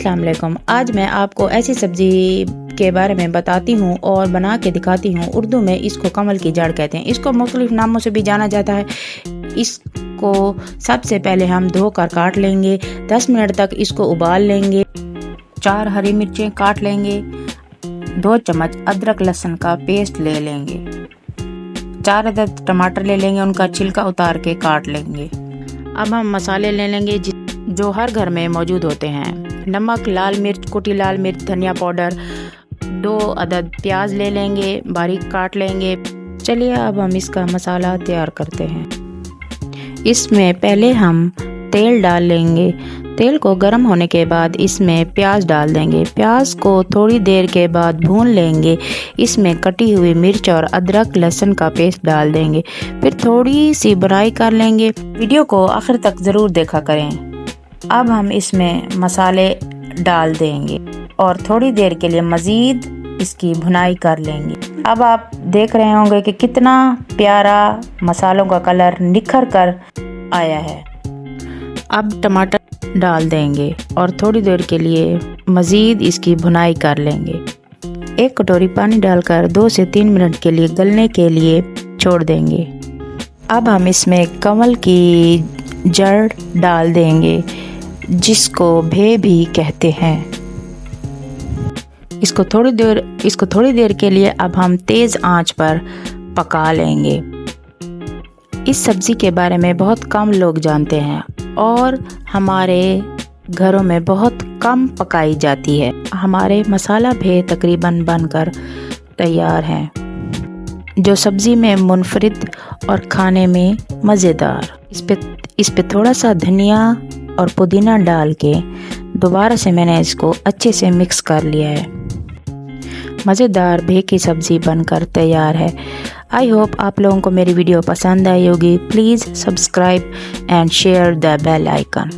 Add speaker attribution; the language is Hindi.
Speaker 1: अस्सलाम वालेकुम। आज मैं आपको ऐसी सब्ज़ी के बारे में बताती हूँ और बना के दिखाती हूँ। उर्दू में इसको कमल की जड़ कहते हैं। इसको मुख्तलिफ नामों से भी जाना जाता है। इसको सबसे पहले हम धोकर काट लेंगे। 10 मिनट तक इसको उबाल लेंगे। 4 हरी मिर्चें काट लेंगे। 2 चम्मच अदरक लहसुन का पेस्ट ले लेंगे। 4 अदद टमाटर ले लेंगे, उनका छिलका उतार के काट लेंगे। अब हम मसाले ले लेंगे जो हर घर में मौजूद होते हैं। नमक, लाल मिर्च, कुटी लाल मिर्च, धनिया पाउडर, 2 अदद प्याज ले लेंगे, बारीक काट लेंगे। चलिए अब हम इसका मसाला तैयार करते हैं। इसमें पहले हम तेल डाल लेंगे। तेल को गर्म होने के बाद इसमें प्याज डाल देंगे। प्याज को थोड़ी देर के बाद भून लेंगे। इसमें कटी हुई मिर्च और अदरक लहसुन का पेस्ट डाल देंगे। फिर थोड़ी सी भुनाई कर लेंगे। वीडियो को आखिर तक ज़रूर देखा करें। अब हम इसमें मसाले डाल देंगे और थोड़ी देर के लिए मज़ीद इसकी भुनाई कर लेंगे। अब आप देख रहे होंगे कि कितना प्यारा मसालों का कलर निखर कर आया है। अब टमाटर डाल देंगे और थोड़ी देर के लिए मज़ीद इसकी भुनाई कर लेंगे। 1 कटोरी पानी डालकर 2 से 3 मिनट के लिए गलने के लिए छोड़ देंगे। अब हम इसमें कमल की जड़ डाल देंगे, जिसको भे भी कहते हैं। इसको थोड़ी देर के लिए अब हम तेज़ आंच पर पका लेंगे। इस सब्ज़ी के बारे में बहुत कम लोग जानते हैं और हमारे घरों में बहुत कम पकाई जाती है। हमारे मसाला भे तकरीबन बनकर तैयार हैं, जो सब्ज़ी में मुनफरिद और खाने में मज़ेदार। इस पे थोड़ा सा धनिया और पुदीना डाल के दोबारा से मैंने इसको अच्छे से मिक्स कर लिया है। मज़ेदार भे की सब्ज़ी बनकर तैयार है। आई होप आप लोगों को मेरी वीडियो पसंद आई होगी। Please subscribe and share the bell icon.